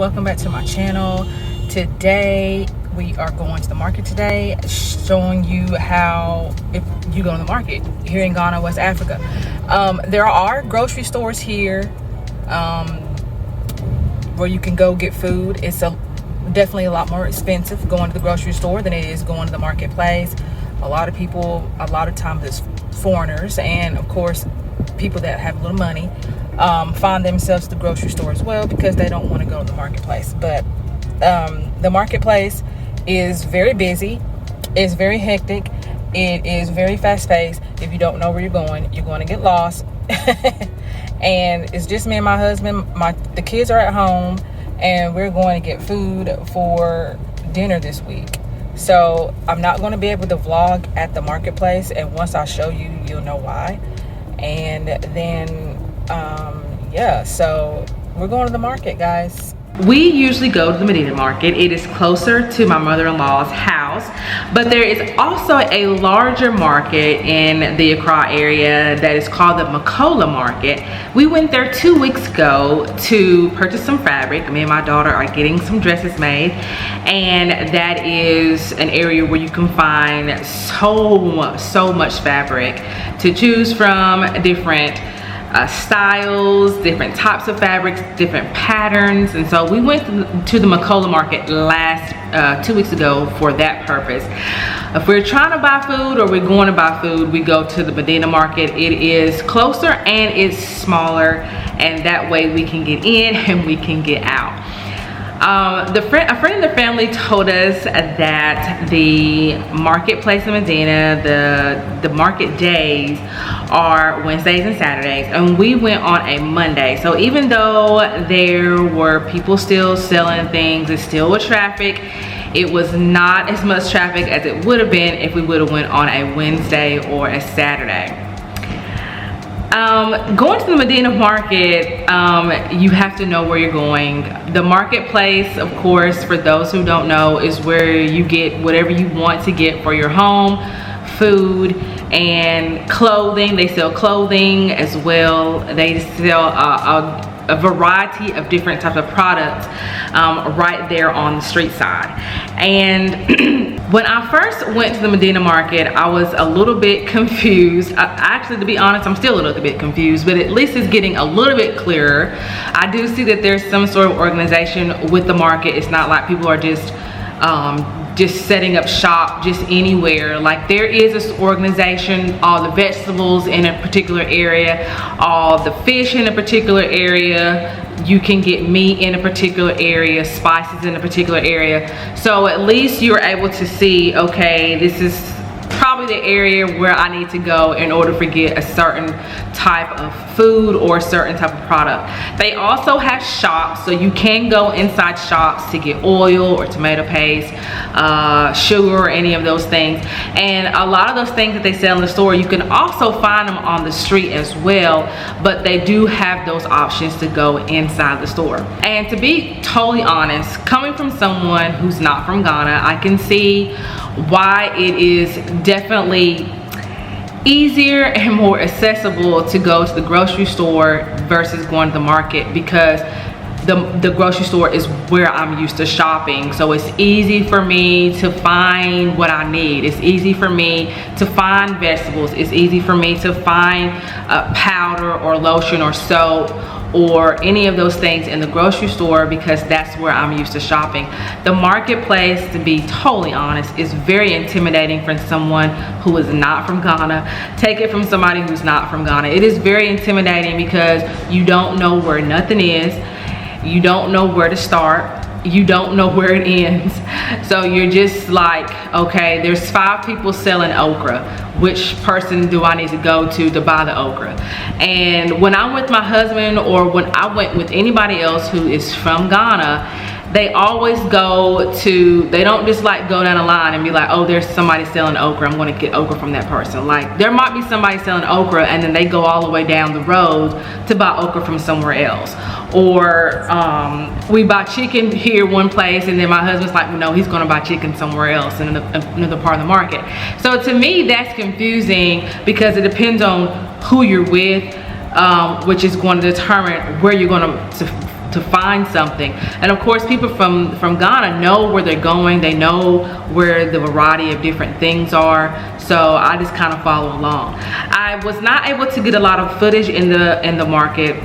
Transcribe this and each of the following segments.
welcome back to my channel. Today we are going to the market today, showing you how if you go to the market here in Ghana, West Africa. There are grocery stores here where you can go get food. It's definitely a lot more expensive going to the grocery store than it is going to the marketplace. A lot of people, a lot of times it's foreigners, and of course people that have little money find themselves at the grocery store as well because they don't want to go to the marketplace. But the marketplace is very busy, it's very hectic, it is very fast-paced. If you don't know where you're going to get lost. And it's just me and my husband. The kids are at home, and we're going to get food for dinner this week. So I'm not going to be able to vlog at the marketplace, and once I show you, you'll know why. And then yeah, so we're going to the market, guys. We usually go to the Medina Market. It is closer to my mother-in-law's house, but there is also a larger market in the Accra area that is called the Mazellegh Market. We went there 2 weeks ago to purchase some fabric. Me and my daughter are getting some dresses made, and that is an area where you can find so much fabric to choose from, different styles, different types of fabrics, different patterns. And so we went to the Mazellegh Market 2 weeks ago for that purpose. If we're trying to buy food or we're going to buy food, we go to the Medina Market. It is closer and it's smaller, and that way we can get in and we can get out. A friend in the family told us that the marketplace in Medina, the market days are Wednesdays and Saturdays, and we went on a Monday. So even though there were people still selling things, it's still with traffic. It was not as much traffic as it would have been if we would have went on a Wednesday or a Saturday. Going to the Medina Market, you have to know where you're going. The marketplace, of course, for those who don't know, is where you get whatever you want to get for your home, food and clothing. They sell clothing as well. They sell a variety of different types of products right there on the street side. And when I first went to the Medina Market, I was a little bit confused. Actually, to be honest, I'm still a little bit confused, but at least it's getting a little bit clearer. I do see that there's some sort of organization with the market. It's not like people are just setting up shop just anywhere. Like, there is this organization, all the vegetables in a particular area, all the fish in a particular area, you can get meat in a particular area, spices in a particular area. So at least you're able to see, okay, this is probably the area where I need to go in order to get a certain type of food or a certain type of product. They also have shops, so you can go inside shops to get oil or tomato paste, sugar, or any of those things. And a lot of those things that they sell in the store, you can also find them on the street as well, but they do have those options to go inside the store. And to be totally honest, coming from someone who's not from Ghana, I can see why it is definitely easier and more accessible to go to the grocery store versus going to the market, because the grocery store is where I'm used to shopping. So it's easy for me to find what I need. It's easy for me to find vegetables. It's easy for me to find powder or lotion or soap or any of those things in the grocery store, because that's where I'm used to shopping. The marketplace, to be totally honest, is very intimidating for someone who is not from Ghana. Take it from somebody who's not from Ghana. It is very intimidating because you don't know where nothing is. You don't know where to start. You don't know where it ends. So you're just like, okay, there's 5 people selling okra. Which person do I need to go to buy the okra? And when I'm with my husband, or when I went with anybody else who is from Ghana, they always go to, they don't just like go down the line and be like, oh, there's somebody selling okra, I'm gonna get okra from that person. Like, there might be somebody selling okra and then they go all the way down the road to buy okra from somewhere else. Or we buy chicken here one place, and then my husband's like, no, he's gonna buy chicken somewhere else in another part of the market. So to me, that's confusing because it depends on who you're with, which is going to determine where you're going to to find something. And of course, people from Ghana know where they're going. They know where the variety of different things are. So I just kind of follow along. I was not able to get a lot of footage in the market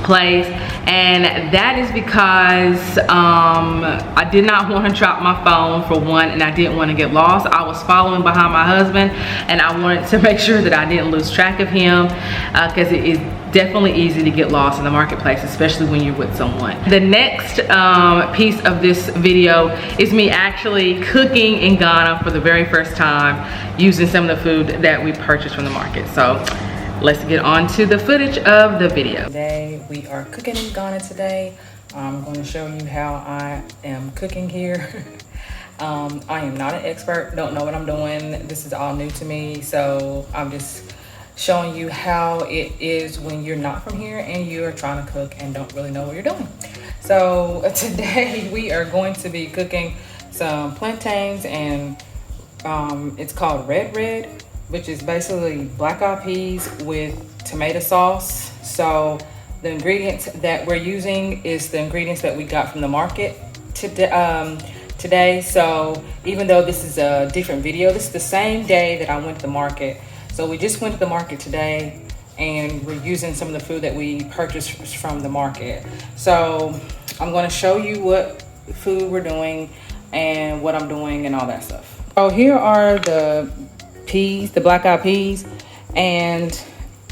place, and that is because I did not want to drop my phone for one, and I didn't want to get lost. I was following behind my husband, and I wanted to make sure that I didn't lose track of him, because it is definitely easy to get lost in the marketplace, especially when you're with someone. The next piece of this video is me actually cooking in Ghana for the very first time, using some of the food that we purchased from the market. So let's get on to the footage of the video. Today we are cooking in Ghana today. I'm going to show you how I am cooking here. I am not an expert, don't know what I'm doing. This is all new to me, so I'm just showing you how it is when you're not from here and you're trying to cook and don't really know what you're doing. So today we are going to be cooking some plantains, and it's called red, which is basically black eyed peas with tomato sauce. So the ingredients that we're using is the ingredients that we got from the market today. So even though this is a different video, this is the same day that I went to the market. So we just went to the market today, and we're using some of the food that we purchased from the market. So I'm going to show you what food we're doing and what I'm doing and all that stuff. So here are the peas, the black eyed peas, and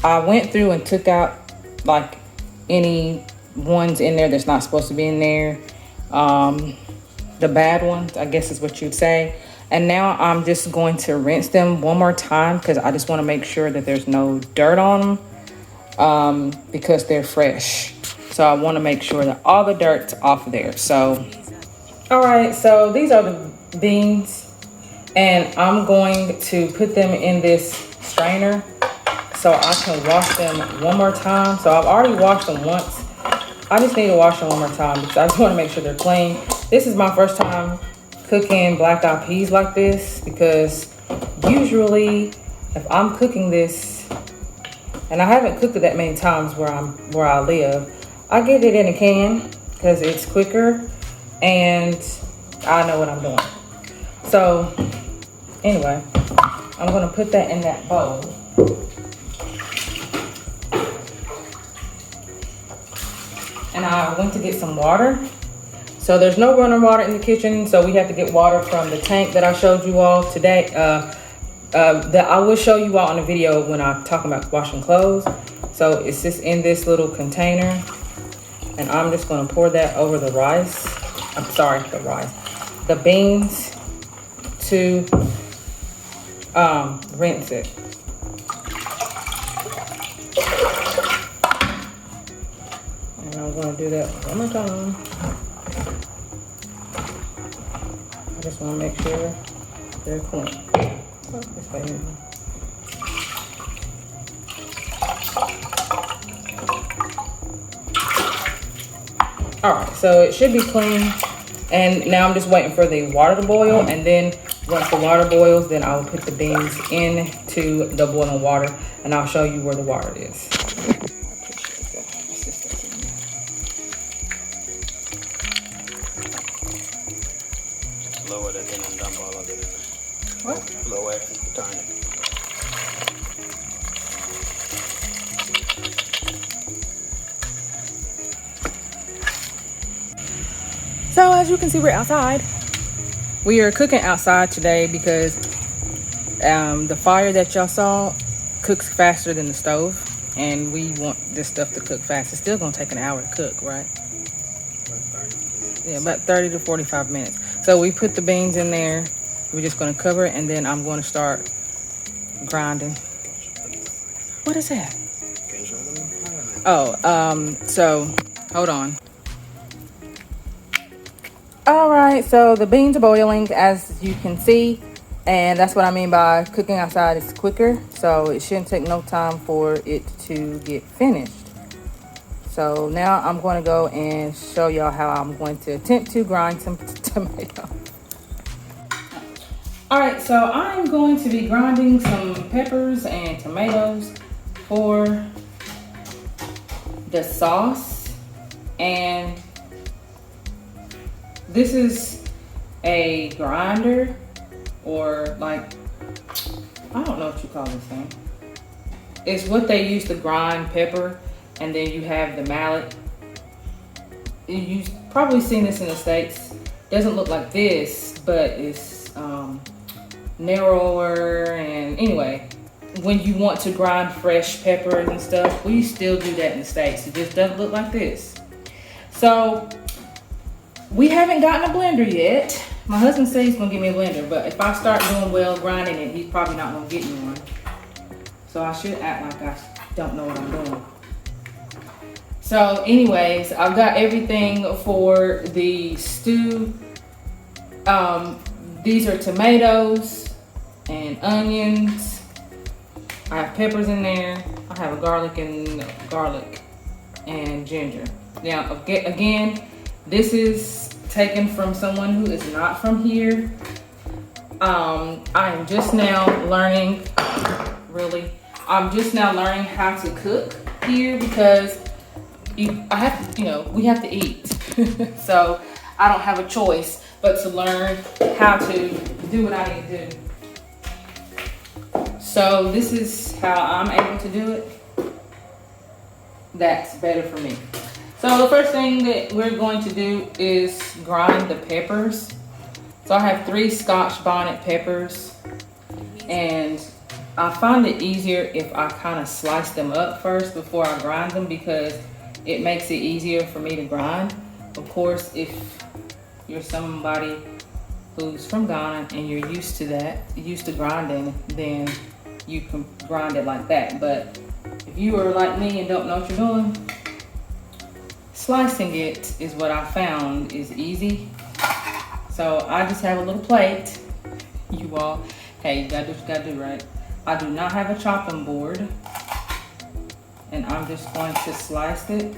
I went through and took out like any ones in there that's not supposed to be in there, the bad ones, I guess is what you'd say. And now I'm just going to rinse them one more time, because I just want to make sure that there's no dirt on them, because they're fresh. So I want to make sure that all the dirt's off of there. So all right, so these are the beans, and I'm going to put them in this strainer so I can wash them one more time. So I've already washed them once. I just need to wash them one more time because I just want to make sure they're clean. This is my first time cooking black eyed peas like this, because usually if I'm cooking this, and I haven't cooked it that many times where I live, I get it in a can because it's quicker and I know what I'm doing. So anyway, I'm gonna put that in that bowl. And I went to get some water. So there's no running water in the kitchen, so we have to get water from the tank that I showed you all today. That I will show you all in a video when I'm talking about washing clothes. So it's just in this little container, and I'm just gonna pour that over the rice. I'm sorry, the beans, to rinse it. And I'm gonna do that one more time. I just wanna make sure they're clean. Oh, this way. All right, so it should be clean. And now I'm just waiting for the water to boil, and then once the water boils, then I will put the beans into the boiling water, and I'll show you where the water is. Lower it and then dump all of it. What? Lower it and turn it. So as you can see, we're outside. We are cooking outside today because the fire that y'all saw cooks faster than the stove, and we want this stuff to cook fast. It's still gonna take an hour to cook, right? Yeah, about 30 to 45 minutes. So we put the beans in there. We're just gonna cover it, and then I'm gonna start grinding. What is that? Oh, so hold on. All right, so the beans are boiling, as you can see, and that's what I mean by cooking outside is quicker. So it shouldn't take no time for it to get finished. So now I'm going to go and show y'all how I'm going to attempt to grind some tomato. All right, so I'm going to be grinding some peppers and tomatoes for the sauce. And this is a grinder, or like, I don't know what you call this thing. It's what they use to grind pepper, and then you have the mallet. You've probably seen this in the States. Doesn't look like this, but it's narrower. And anyway, when you want to grind fresh peppers and stuff, we still do that in the States. It just doesn't look like this. So we haven't gotten a blender yet. My husband said he's gonna get me a blender, but if I start doing well grinding it, he's probably not gonna get me one. So I should act like I don't know what I'm doing. So anyways, I've got everything for the stew. These are tomatoes and onions. I have peppers in there. I have a garlic and ginger. Now, again, this is taken from someone who is not from here. I am just now learning, I'm just now learning how to cook here, because we have to eat. So I don't have a choice but to learn how to do what I need to do. So this is how I'm able to do it. That's better for me. So the first thing that we're going to do is grind the peppers. So I have 3 Scotch bonnet peppers, and I find it easier if I kind of slice them up first before I grind them, because it makes it easier for me to grind. Of course, if you're somebody who's from Ghana and you're used to that, used to grinding, then you can grind it like that. But if you are like me and don't know what you're doing, slicing it is what I found is easy. So I just have a little plate. You all, hey, you gotta do what you gotta do, right? I do not have a chopping board, and I'm just going to slice it,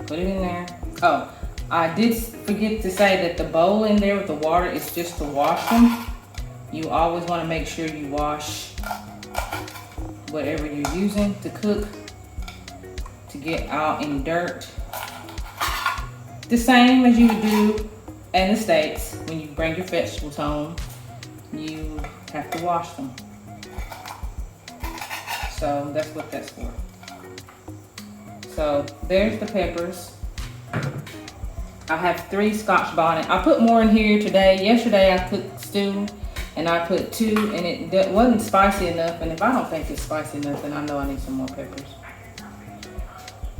put it in there. Oh, I did forget to say that the bowl in there with the water is just to wash them. You always want to make sure you wash whatever you're using to cook to get out any dirt. The same as you would do in the States when you bring your vegetables home, you have to wash them. So that's what that's for. So there's the peppers. I have 3 Scotch bonnet. I put more in here today. Yesterday I cooked stew and I put 2, and it wasn't spicy enough. And if I don't think it's spicy enough, then I know I need some more peppers.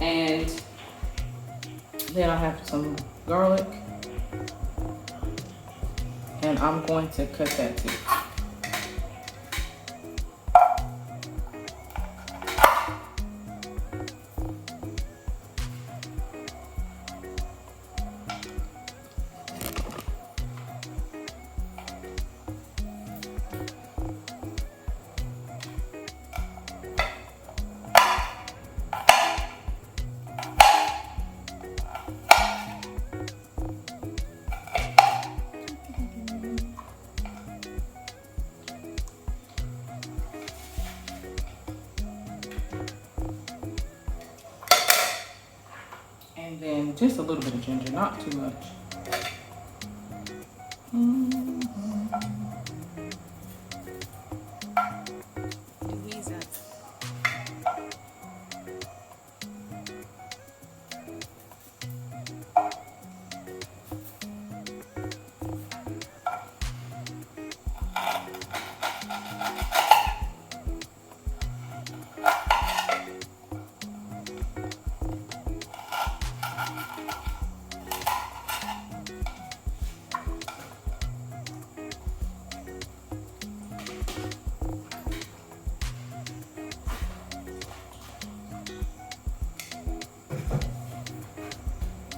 And then I have some garlic, and I'm going to cut that too. And then just a little bit of ginger, not too much.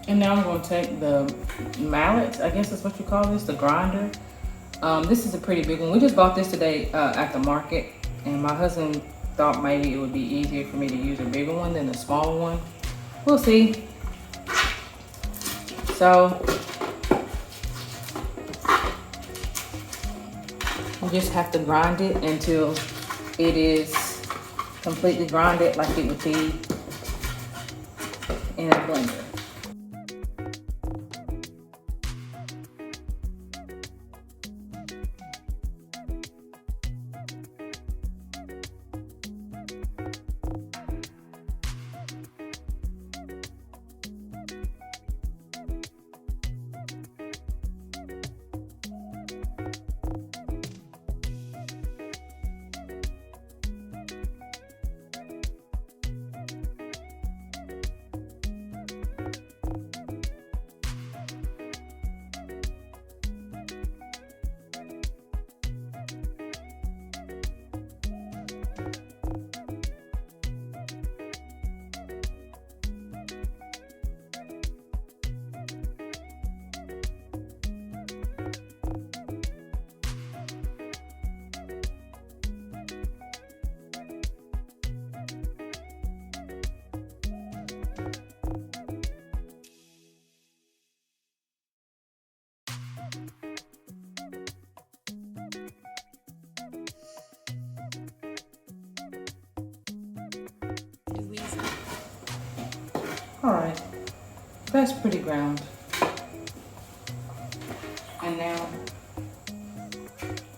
And now I'm going to take the mallet, I guess that's what you call this, the grinder. This is a pretty big one. We just bought this today at the market, and my husband thought maybe it would be easier for me to use a bigger one than the smaller one. We'll see. So you just have to grind it until it is completely grinded, like it would be in a blender. Alright, that's pretty ground. And now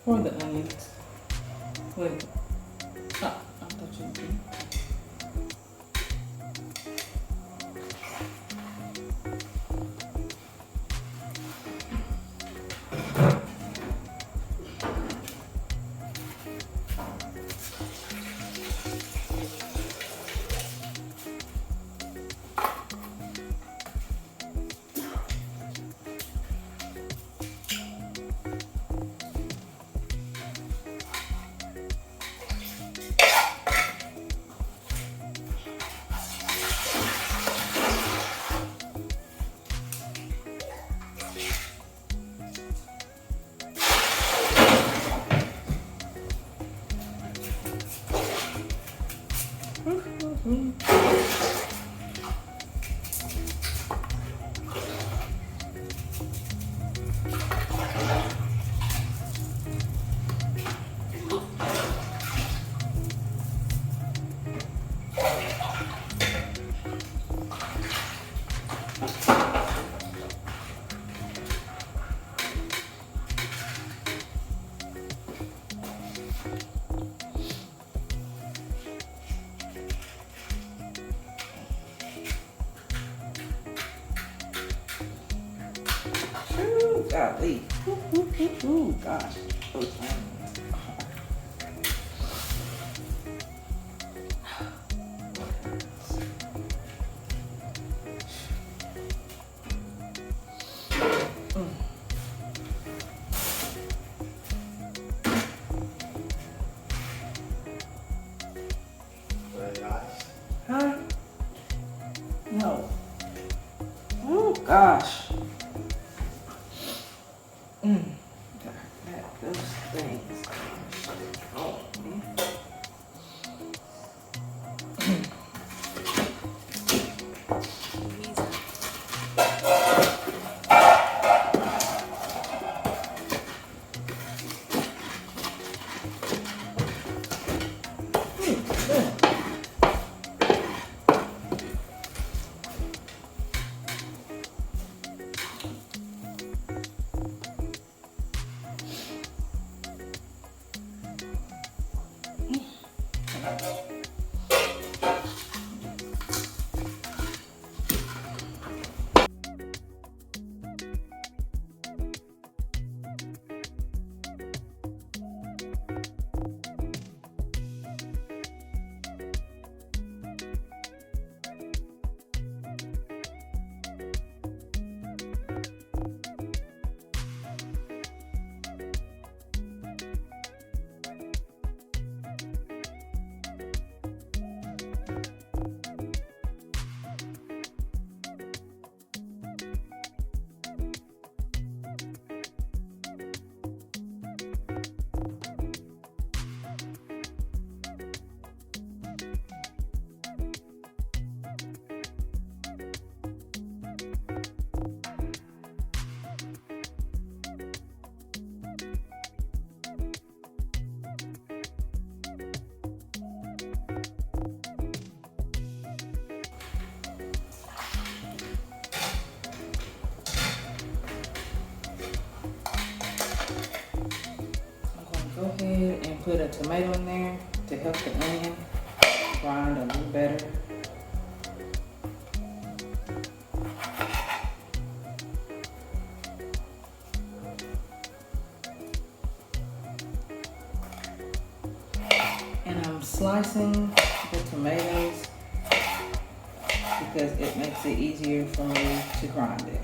for the onions. Wait. Oh, I thought you did. Golly. Ooh, gosh. Huh? No. Oh, gosh. Those things. Oh, man. put a tomato in there to help the onion grind a little better. And I'm slicing the tomatoes because it makes it easier for me to grind it.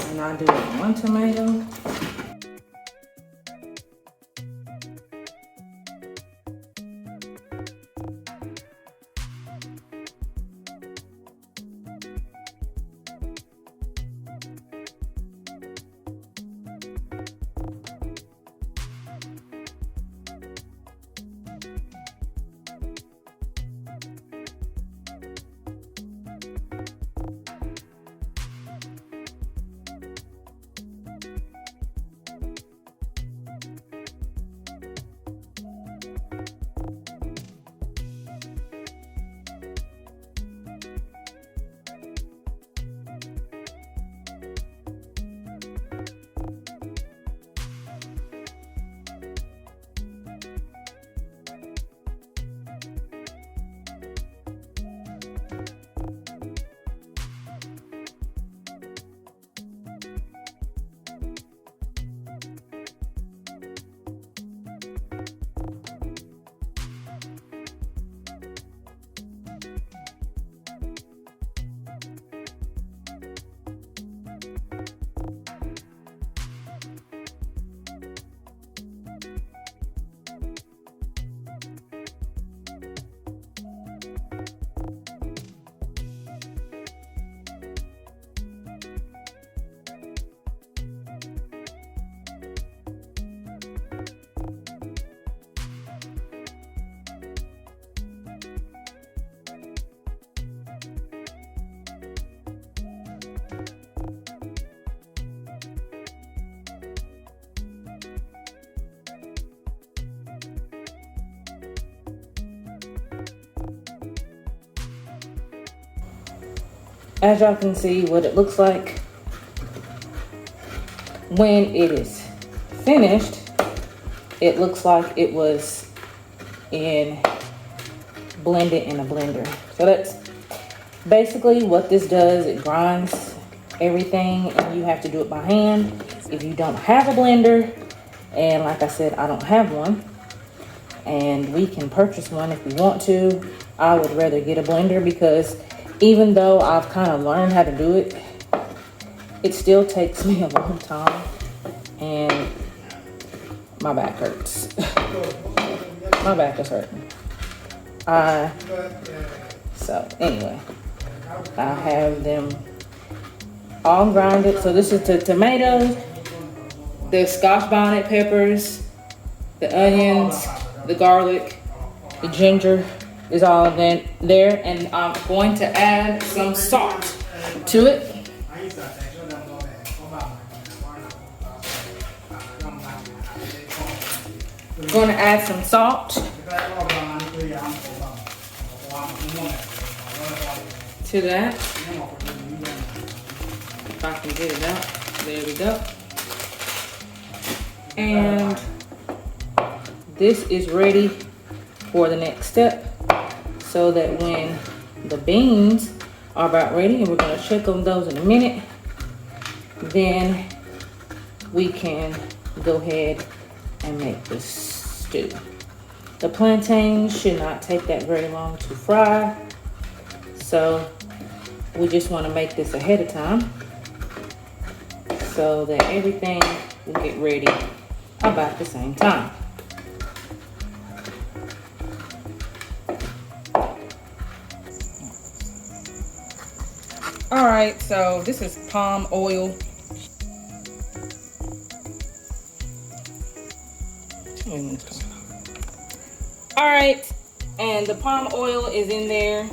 And I do one tomato. As y'all can see what it looks like when it is finished, it looks like it was blended in a blender. So that's basically what this does. It grinds everything and you have to do it by hand if you don't have a blender. And like I said, I don't have one, and we can purchase one if we want to. I would rather get a blender because even though I've kind of learned how to do it, it still takes me a long time and my back hurts. My back is hurting. So anyway, I have them all grinded. So this is the tomatoes, the Scotch bonnet peppers, the onions, the garlic, the ginger is all in there, and I'm going to add some salt to it. I'm going to add some salt to that. If I can get it out. There we go. And this is ready for the next step, so that when the beans are about ready, and we're going to check on those in a minute, then we can go ahead and make this stew. The plantains should not take that very long to fry, so we just want to make this ahead of time so that everything will get ready about the same time. All right, so this is palm oil. All right, and the palm oil is in there.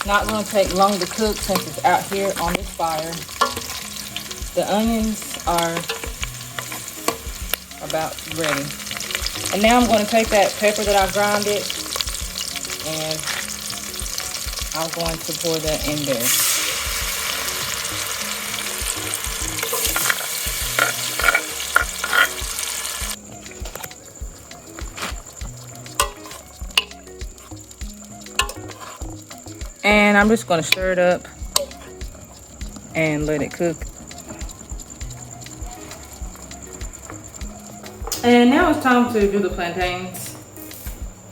It's not going to take long to cook since it's out here on this fire. The onions are about ready. And now I'm going to take that pepper that I grinded and I'm going to pour that in there. And I'm just going to stir it up and let it cook. And now it's time to do the plantains.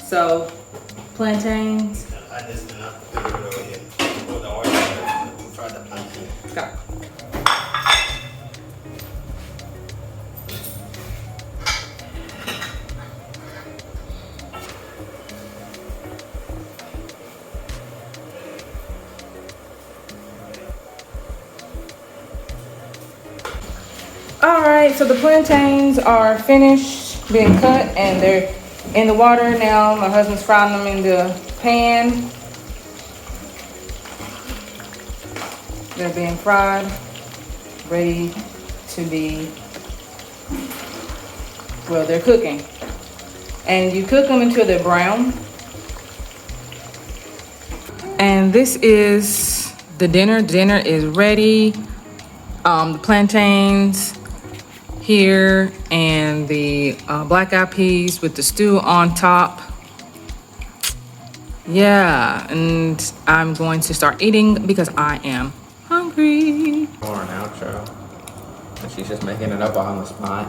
So, plantains. I just did not put it over here. Put the oil there. We'll try the plantain. Go. All right, so the plantains are finished being cut and they're in the water now. My husband's frying them in the pan. They're being fried, ready to be, well, they're cooking. And you cook them until they're brown. And this is the dinner. Dinner is ready. The plantains here and the black eyed peas with the stew on top. Yeah, and I'm going to start eating because I am hungry. Or an outro. And she's just making it up on the spot.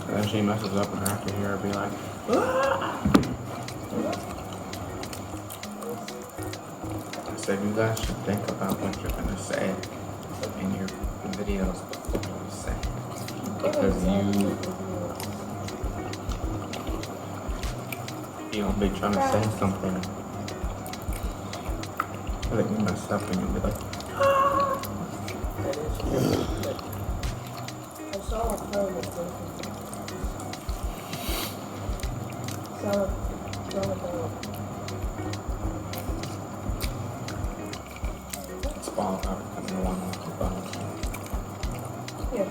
And then she messes up and I have to hear her be like, "Ah!" So you guys should think about what you're gonna say in your videos before you say it. Because you don't be trying to say something. But you mess up and you'll be like, it's all about becoming the one with the bone. Yes,